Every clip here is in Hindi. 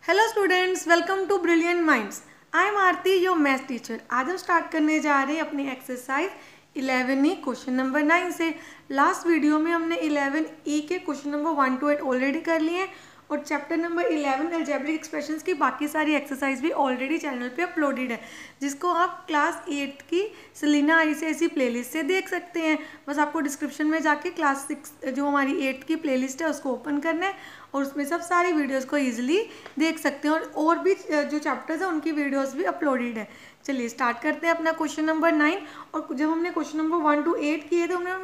Hello students, welcome to brilliant minds. I am Aarti, your math teacher. आज हम स्टार्ट करने जा रहे हैं अपनी एक्सरसाइज 11E क्वेश्चन नंबर 9 से। लास्ट वीडियो में हमने 11E के क्वेश्चन नंबर 1 to 8 ऑलरेडी कर लिए हैं और चैप्टर नंबर 11 अलजेब्रिक एक्सप्रेशंस की बाकी सारी एक्सरसाइज भी ऑलरेडी चैनल पे अपलोडेड है, जिसको आप क्लास 8 की सेलिना ICSE प्लेलिस्ट से देख सकते हैं। बस आपको डिस्क्रिप्शन में जाके क्लास 6 जो हमारी 8 की प्लेलिस्ट है उसको ओपन करना है और उसमें सब सारी वीडियोस को इजीली देख सकते हैं और भी जो चैप्टर्स हैं उनकी वीडियोस भी अपलोडेड है। चलिए स्टार्ट करते हैं अपना क्वेश्चन नंबर 9। और जब हमने क्वेश्चन नंबर 1 to 8 किए तो हमने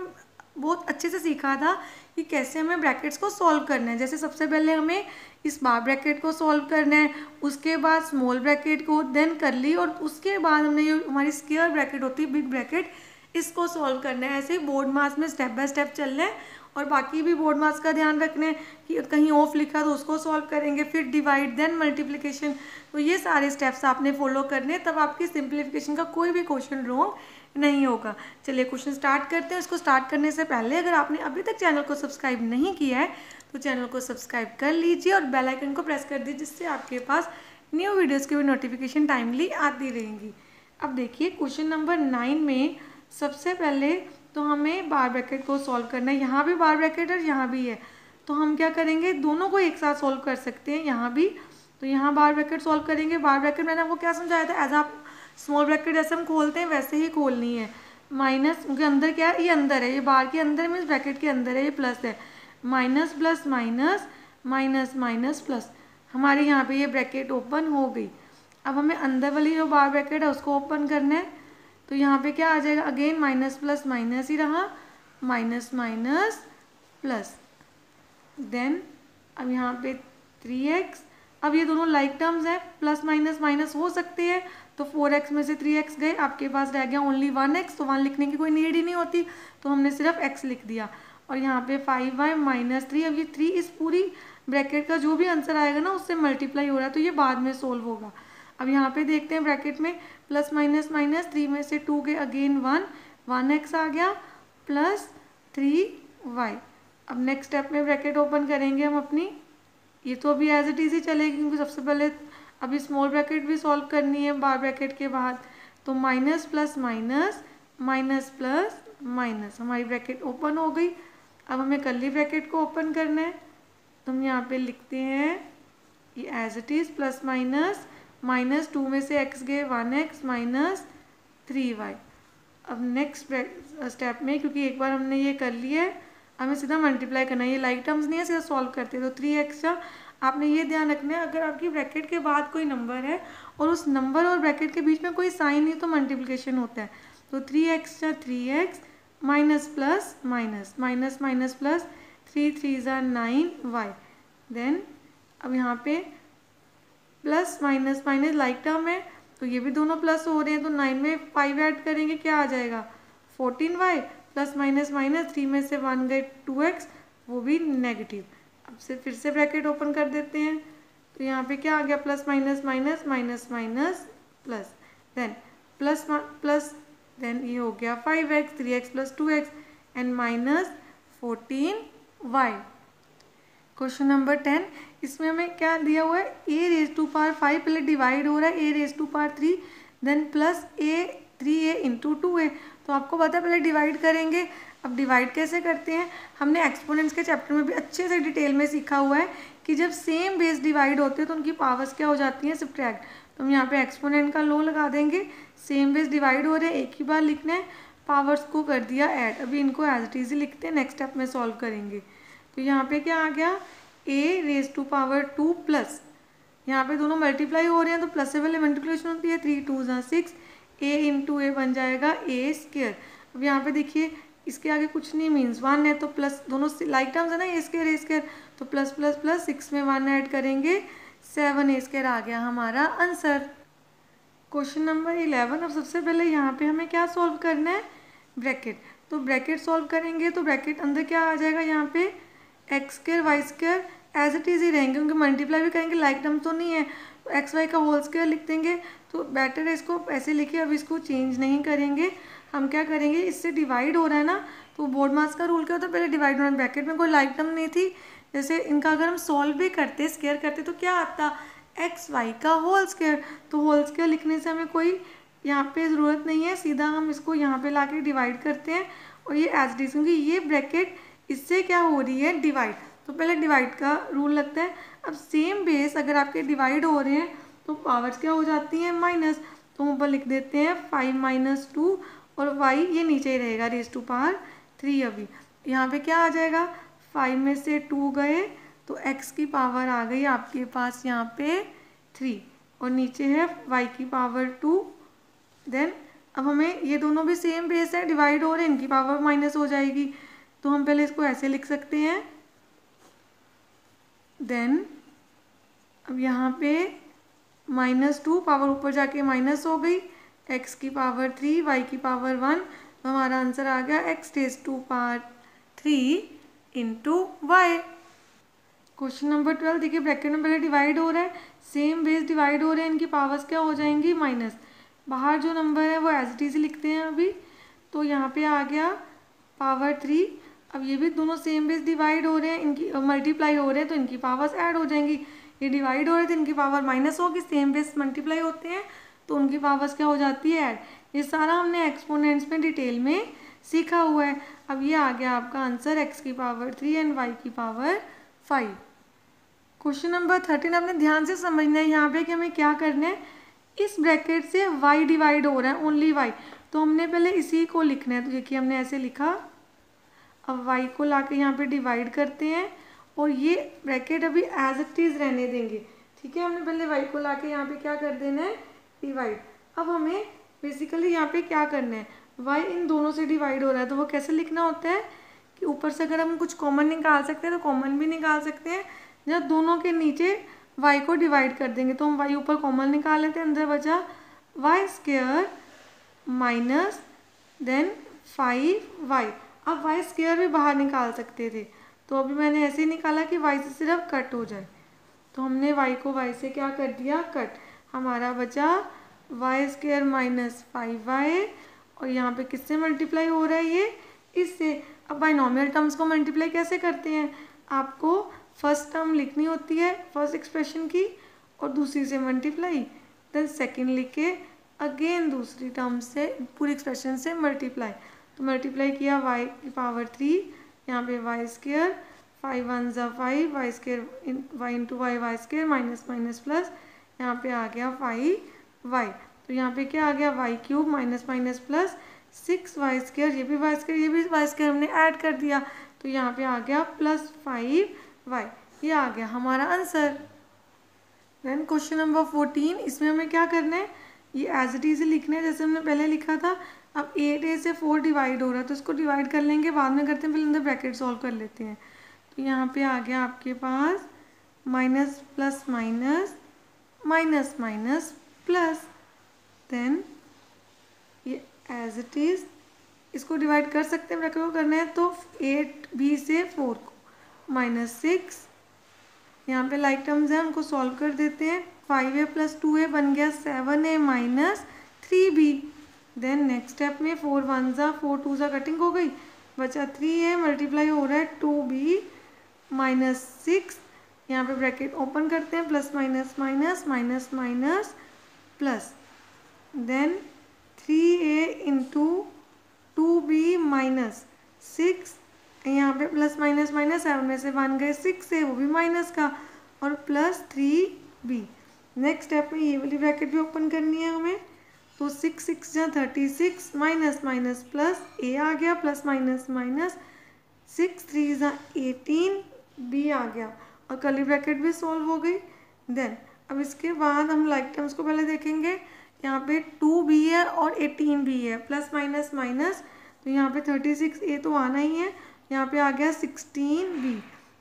बहुत अच्छे से सीखा था कि कैसे हमें ब्रैकेट्स को सॉल्व करना है। जैसे सबसे पहले हमें इस बार ब्रैकेट को सॉल्व करना है, उसके बाद स्मॉल ब्रैकेट को, देन करली, और उसके बाद हमने ये हमारी स्क्वायर ब्रैकेट होती है बिग ब्रैकेट, इसको सॉल्व करना है। ऐसे ही बोर्ड मार्क्स में स्टेप बाय स्टेप चलना है और बाकी भी बोर्ड मार्क्स का ध्यान रखना है कि कहीं ऑफ लिखा तो उसको सॉल्व करेंगे, फिर डिवाइड, देन मल्टीप्लिकेशन। तो ये सारे स्टेप्स आपने फॉलो करने हैं, तब आपकी सिंप्लीफिकेशन का कोई भी क्वेश्चन रॉन्ग नहीं होगा। चलिए क्वेश्चन स्टार्ट करते हैं। इसको स्टार्ट करने से पहले अगर आपने अभी तक चैनल को सब्सक्राइब नहीं किया है तो चैनल को सब्सक्राइब कर लीजिए और बेल आइकन को प्रेस कर दीजिए, जिससे आपके पास न्यू वीडियोज़ की भी नोटिफिकेशन टाइमली आती रहेंगी। अब देखिए क्वेश्चन नंबर 9 में सबसे पहले तो हमें बार ब्रैकेट को सॉल्व करना है। यहाँ भी बार ब्रैकेट है, यहाँ भी है, तो हम क्या करेंगे, दोनों को एक साथ सॉल्व कर सकते हैं। यहाँ भी तो यहाँ बार ब्रैकेट सॉल्व करेंगे। बार ब्रैकेट मैंने आपको क्या समझाया था, एज आप स्मॉल ब्रैकेट जैसे हम खोलते हैं वैसे ही खोलनी है। माइनस के अंदर क्या है, ये अंदर है, ये बार के अंदर मीन्स ब्रैकेट के अंदर है, ये प्लस है। Minus plus minus, minus minus plus, हमारे यहाँ पे ये ब्रैकेट ओपन हो गई। अब हमें अंदर वाली जो बार ब्रैकेट है उसको ओपन करना है, तो यहाँ पे क्या आ जाएगा, अगेन माइनस प्लस माइनस ही रहा, माइनस माइनस प्लस, देन अब यहाँ पे 3x। अब ये दोनों लाइक टर्म्स हैं, प्लस माइनस माइनस हो सकते हैं, तो 4x में से 3x गए, आपके पास रह गया ओनली 1x, तो 1 लिखने की कोई नीड ही नहीं होती, तो हमने सिर्फ x लिख दिया। और यहाँ पे 5y माइनस 3, अब ये 3 इस पूरी ब्रैकेट का जो भी आंसर आएगा ना उससे मल्टीप्लाई हो रहा है, तो ये बाद में सोल्व होगा। अब यहाँ पे देखते हैं ब्रैकेट में प्लस माइनस माइनस, 3 में से 2 गए, अगेन 1x आ गया, प्लस 3y। अब नेक्स्ट स्टेप में ब्रैकेट ओपन करेंगे हम अपनी, ये तो अभी एज इट इज ही चलेगी क्योंकि सबसे पहले अभी स्मॉल ब्रैकेट भी सॉल्व करनी है बार ब्रैकेट के बाद। तो minus plus minus, minus plus minus, हमारी ब्रैकेट ओपन हो गई। अब हमें कर्ली ब्रैकेट को ओपन करना है, तो हम यहाँ पे लिखते हैं ये as it is, plus minus minus, 2 में से x गए, 1x माइनस 3y। अब नेक्स्ट स्टेप में क्योंकि एक बार हमने ये कर लिया है, हमें सीधा मल्टीप्लाई करना है, ये लाइक टर्म्स नहीं है, सीधा सॉल्व करते हैं। तो 3x का आपने ये ध्यान रखना है, अगर आपकी ब्रैकेट के बाद कोई नंबर है और उस नंबर और ब्रैकेट के बीच में कोई साइन नहीं तो मल्टीप्लिकेशन होता है। तो 3x का 3x minus plus minus, minus minus plus, 3 3 9y। Then अब यहाँ पे plus minus minus like term है, तो ये भी दोनों प्लस हो रहे हैं, तो 9 में 5 ऐड करेंगे, क्या आ जाएगा 14y, प्लस माइनस माइनस, 3 में से 1 गए 2x, वो भी नेगेटिव। अब से फिर से ब्रैकेट ओपन कर देते हैं, तो यहाँ पे क्या आ गया, plus minus minus, minus minus plus, then plus plus, then ये हो गया 5x, 3x प्लस 2x and minus 14y। Question number 10, इसमें हमें क्या दिया हुआ है, a रेज टू पावर 5, पहले डिवाइड हो रहा है a raise to power 3, then plus a 3a into 2a। तो आपको पता है पहले डिवाइड करेंगे। अब डिवाइड कैसे करते हैं, हमने एक्सपोनेंट्स के चैप्टर में भी अच्छे से डिटेल में सीखा हुआ है कि जब सेम बेस डिवाइड होते हैं तो उनकी पावर्स क्या हो जाती हैं, सब्ट्रैक्ट। तो हम यहाँ पे एक्सपोनेंट का लो लगा देंगे, सेम बेस डिवाइड हो रहे हैं, एक ही बार लिखना है, पावर्स को कर दिया ऐड। अभी इनको एज इट इज लिखते हैं, नेक्स्ट स्टेप में सॉल्व करेंगे। तो यहाँ पे क्या आ गया, a raise to power 2 plus, यहाँ पे दोनों मल्टीप्लाई हो रहे हैं तो प्लस से पहले मल्टीप्लिकेशन होती है, 3 2 6, a इंटू ए बन जाएगा a स्क्वायर। अब यहाँ पे देखिए इसके आगे कुछ नहीं, मीन्स 1 है तो प्लस, दोनों लाइक टर्म्स है ना, a स्क्वायर, तो प्लस प्लस प्लस, 6 में 1 ऐड करेंगे, 7a स्क्वायर आ गया हमारा आंसर। क्वेश्चन नंबर 11, अब सबसे पहले यहाँ पे हमें क्या सॉल्व करना है, ब्रैकेट। तो ब्रैकेट सॉल्व करेंगे तो ब्रैकेट अंदर क्या आ जाएगा, यहाँ पे x square y square as it is ही रहेंगे क्योंकि मल्टीप्लाई भी करेंगे, लाइक टर्म तो नहीं है, तो एक्स वाई का होल स्क्वायर लिख देंगे। तो बेटर है इसको ऐसे लिखिए, अब इसको चेंज नहीं करेंगे। हम क्या करेंगे, इससे डिवाइड हो रहा है ना, तो बोर्ड मास का रूल क्या होता है, पहले डिवाइड होना है, ब्रैकेट में कोई लाइक टर्म नहीं थी, जैसे इनका अगर हम सॉल्व भी करते, स्क्वायर करते, तो क्या आता, एक्स वाई का होल स्क्वायर। तो होल स्क्वायर लिखने से हमें कोई यहाँ पे ज़रूरत नहीं है, सीधा हम इसको यहाँ पे लाके डिवाइड करते हैं और ये एज इट इज, क्योंकि ये ब्रैकेट इससे क्या हो रही है, डिवाइड। तो पहले डिवाइड का रूल लगता है। अब सेम बेस अगर आपके डिवाइड हो रहे हैं तो पावर्स क्या हो जाती हैं, माइनस। तो हम ऊपर लिख देते हैं 5 - 2 और y ये नीचे ही रहेगा, रेज़ टू पावर 3। अभी यहाँ पे क्या आ जाएगा, 5 में से 2 गए तो x की पावर आ गई आपके पास यहाँ पे 3 और नीचे है y की पावर 2। देन अब हमें ये दोनों भी सेम बेस है, डिवाइड हो रहे हैं, इनकी पावर माइनस हो जाएगी। तो हम पहले इसको ऐसे लिख सकते हैं। देन अब यहाँ पे -2 पावर ऊपर जाके माइनस हो गई, x की पावर 3 y की पावर 1। तो हमारा आंसर आ गया x raise to power 3 into y. Question number 12 देखिए, ब्रैकेट में पहले डिवाइड हो रहा है, सेम बेस डिवाइड हो रहे हैं, इनकी पावर्स क्या हो जाएंगी, माइनस। बाहर जो नंबर है वो एज इट इज लिखते हैं अभी। तो यहाँ पे आ गया पावर 3। अब ये भी दोनों सेम बेस डिवाइड हो रहे हैं, इनकी मल्टीप्लाई हो रहे हैं, तो इनकी पावर्स ऐड हो जाएंगी। ये डिवाइड हो रहे थे, इनकी पावर माइनस होगी, सेम बेस मल्टीप्लाई होते हैं तो उनकी पावर्स क्या हो जाती है, ऐड। ये सारा हमने एक्सपोनेंट्स में डिटेल में सीखा हुआ है। अब ये आ गया आपका आंसर x की पावर 3 एंड y की पावर 5। क्वेश्चन नंबर 13 आपने ध्यान से समझना है यहाँ पे कि हमें क्या करना है। इस ब्रैकेट से y डिवाइड हो रहा है, ओनली y, तो हमने पहले इसी को लिखना है। तो देखिए हमने ऐसे लिखा, अब y को लाके यहाँ पे डिवाइड करते हैं और ये ब्रैकेट अभी एज इट इज रहने देंगे, ठीक है। हमने पहले y को लाके यहाँ पे क्या कर देना है, डिवाइड। अब हमें बेसिकली यहाँ पे क्या करना है, y इन दोनों से डिवाइड हो रहा है, तो वो कैसे लिखना होता है कि ऊपर से अगर हम कुछ कॉमन निकाल सकते हैं तो कॉमन भी निकाल सकते हैं, जब दोनों के नीचे y को डिवाइड कर देंगे। तो हम y ऊपर कॉमन निकाल लेते हैं, अंदर बचा y square minus then 5y। अब y स्क्वायर भी बाहर निकाल सकते थे, तो अभी मैंने ऐसे ही निकाला कि y से सिर्फ कट हो जाए, तो हमने y को y से क्या कर दिया, कट। हमारा बचा y स्क्वायर माइनस 5y और यहाँ पे किससे मल्टीप्लाई हो रहा है, ये इससे। अब बाइनोमियल टर्म्स को मल्टीप्लाई कैसे करते हैं, आपको फर्स्ट टर्म लिखनी होती है फर्स्ट एक्सप्रेशन की और दूसरी से मल्टीप्लाई, देन सेकेंड लिख के अगेन दूसरी टर्म से पूरी एक्सप्रेशन से मल्टीप्लाई। तो मल्टीप्लाई किया y की पावर 3, यहाँ पे y स्क्वायर 5 1 ज़ा 5 y square y into y square minus minus plus, यहाँ पे आ गया 5y। तो यहाँ पे क्या आ गया, y cube minus minus plus 6y square, ये भी y स्क्वायर ये भी y स्क्वायर हमने ऐड कर दिया, तो यहाँ पे आ गया प्लस 5y। ये आ गया हमारा आंसर। देन क्वेश्चन नंबर 14, इसमें हमें क्या करना है, ये एज इट इज लिखना है जैसे हमने पहले लिखा था। अब 8a से 4 डिवाइड हो रहा है तो इसको डिवाइड कर लेंगे, बाद में करते हैं, पहले अंदर ब्रैकेट सॉल्व कर लेते हैं। तो यहाँ पे आ गया आपके पास minus plus minus minus minus plus, then ये एज इट इज़ इसको डिवाइड कर सकते हैं, ब्रैकेट को करना है तो 8b से 4 को -6, यहाँ पे लाइक टर्म्स हैं उनको सॉल्व कर देते हैं। 5a + 2a बन गया 7a - 3b। Then next step में 4 1 ज़ा 4 2 ज़ा कटिंग हो गई, बचा 3a मल्टीप्लाई हो रहा है 2b -6, यहाँ पे ब्रैकेट ओपन करते हैं, plus minus minus minus minus plus, then 3a into 2b -6, यहाँ पे प्लस माइनस माइनस 7 में से 1 गए 6 है वो भी माइनस का, और प्लस 3b। नेक्स्ट स्टेप में ये वाली ब्रैकेट भी ओपन करनी है हमें, तो 6 6 ज़ा 36 माइनस माइनस प्लस a आ गया, प्लस माइनस माइनस 6 3 ज़ा 18 b आ गया, और कर्ली ब्रैकेट भी सॉल्व हो गई। देन अब इसके बाद हम लाइक टर्म्स को पहले देखेंगे, यहाँ पे 2b है और 18b है, प्लस माइनस माइनस, तो यहाँ पे 36a तो आना ही है, यहाँ पे आ गया 16b।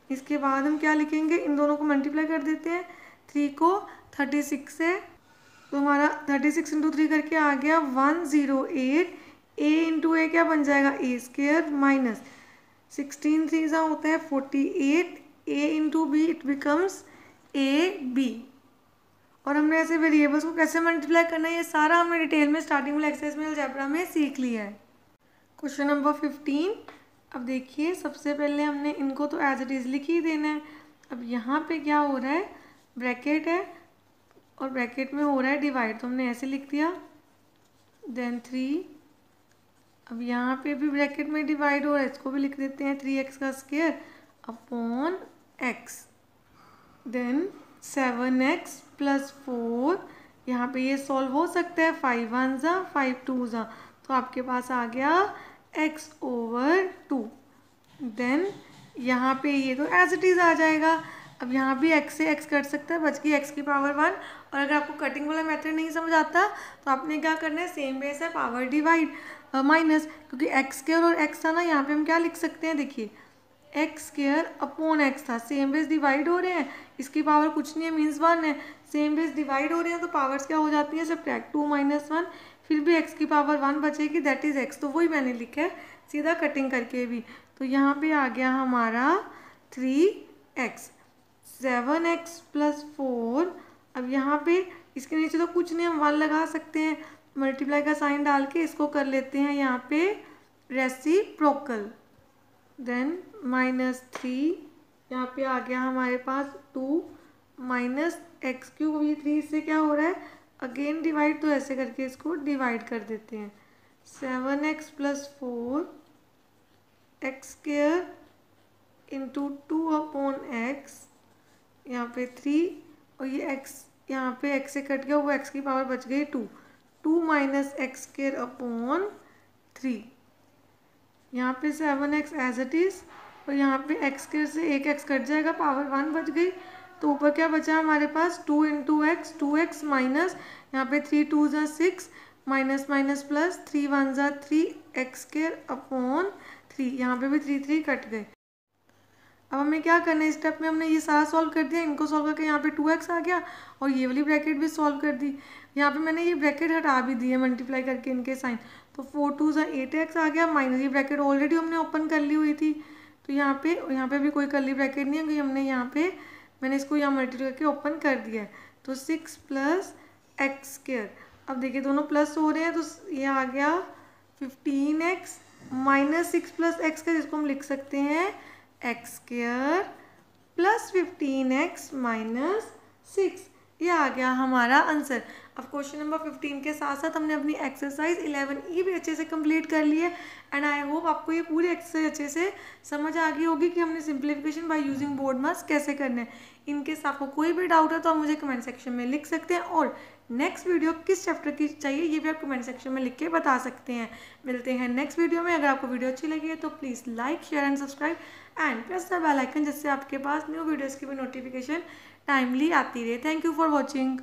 इसके बाद हम क्या लिखेंगे, इन दोनों को मल्टीप्लाई कर देते हैं, 3 को 36 से, तो हमारा 36 × 3 करके आ गया 108, a इंटू a क्या बन जाएगा, a स्क्वायर माइनस 16 3 ज़ा होता है 48, a into b it becomes ab। और हमने ऐसे वेरिएबल्स को कैसे मल्टीप्लाई करना है ये सारा हमने डिटेल में स्टार्टिंग में एक्सरसाइज में अलजेब्रा में सीख लिया है। क्वेश्चन नंबर 15, अब देखिए सबसे पहले हमने इनको तो एज इट इज़ लिख ही देना है। अब यहाँ पे क्या हो रहा है, ब्रैकेट है और ब्रैकेट में हो रहा है डिवाइड, तो हमने ऐसे लिख दिया, देन 3। अब यहाँ पे भी ब्रैकेट में डिवाइड हो रहा है, इसको भी लिख देते हैं 3x का square upon x। Then 7x plus 4, यहाँ पे ये सॉल्व हो सकता है, 5 1 जा 5 2 जा, तो आपके पास आ गया x ओवर 2। देन यहाँ पे ये तो एज इट इज़ आ जाएगा। अब यहाँ भी x से x कट सकता है, बच गई x की पावर 1। और अगर आपको कटिंग वाला मेथड नहीं समझ आता तो आपने क्या करना है, सेम बेस है पावर डिवाइड माइनस, क्योंकि x स्क्वायर और x था ना, यहाँ पे हम क्या लिख सकते हैं, देखिए एक्स स्क्वायर अपॉन एक्स था, सेम बेस डिवाइड हो रहे हैं, इसकी पावर कुछ नहीं है मीन्स 1 है, सेम बेस डिवाइड हो रहे हैं तो पावर्स क्या हो जाती हैं, सब्ट्रैक्ट 2 - 1, फिर भी x की पावर 1 बचेगी, दैट इज x। तो वही मैंने लिखा है सीधा कटिंग करके भी। तो यहाँ पे आ गया हमारा 3x, 7x प्लस 4। अब यहाँ पे इसके नीचे तो कुछ नहीं, हम 1 लगा सकते हैं, मल्टीप्लाई का साइन डाल के इसको कर लेते हैं यहाँ पे रेसिप्रोकल। देन -3, यहाँ पे आ गया हमारे पास 2 माइनस एक्स क्यूब, ये 3 से क्या हो रहा है अगेन डिवाइड, तो ऐसे करके इसको डिवाइड कर देते हैं। 7x plus 4 x square into 2 upon x, यहाँ पे 3, और ये x यहाँ पे x से कट गया, वो x की पावर बच गई 2, 2 माइनस एक्स स्क्वायर अपॉन 3। यहाँ पे 7x एज इट इज़, और यहाँ पे x स्क्वायर से एक x कट जाएगा, पावर 1 बच गई, तो ऊपर क्या बचा हमारे पास 2 इंटू एक्स, 2x माइनस यहाँ पे 3 2 जा 6, माइनस माइनस प्लस 3 1 जा 3 एक्स स्क्वायर अपॉन 3, यहाँ पे भी 3 3 कट गए। अब हमें क्या करना है, इस स्टेप में हमने ये सारा सॉल्व कर दिया, इनको सॉल्व करके यहाँ पे 2x आ गया, और ये वाली ब्रैकेट भी सॉल्व कर दी। यहाँ पे मैंने ये ब्रैकेट हटा भी दी है मल्टीप्लाई करके इनके साइन, तो 4 2 जा 8x आ गया, माइनस ये ब्रैकेट ऑलरेडी हमने ओपन कर ली हुई थी, तो यहाँ पे भी कोई कर्ली ब्रैकेट नहीं है, क्योंकि हमने यहाँ पे मैंने इसको यहाँ मल्टीप्लाई करके ओपन कर दिया है। तो 6 प्लस एक्स स्क्वायर, अब देखिए दोनों प्लस हो रहे हैं, तो ये आ गया 15x माइनस 6 प्लस एक्स का, जिसको हम लिख सकते हैं x square plus 15x minus 6, ये आ गया हमारा आंसर। अब क्वेश्चन नंबर 15 के साथ साथ हमने अपनी एक्सरसाइज 11E भी अच्छे से कंप्लीट कर ली है, एंड आई होप आपको ये पूरी एक्सरसाइज अच्छे से समझ आ गई होगी कि हमने सिंप्लीफिकेशन बाय यूजिंग बोर्ड मास कैसे करना है। इनकेस आपको कोई भी डाउट है तो आप मुझे कमेंट सेक्शन में लिख सकते हैं, और नेक्स्ट वीडियो किस चैप्टर की चाहिए ये भी आप कमेंट सेक्शन में लिख के बता सकते हैं। मिलते हैं नेक्स्ट वीडियो में। अगर आपको वीडियो अच्छी लगी है तो please like share and subscribe and press the bell icon, जिससे आपके पास न्यू वीडियोज़ की भी नोटिफिकेशन टाइमली आती रहे। Thank you for watching.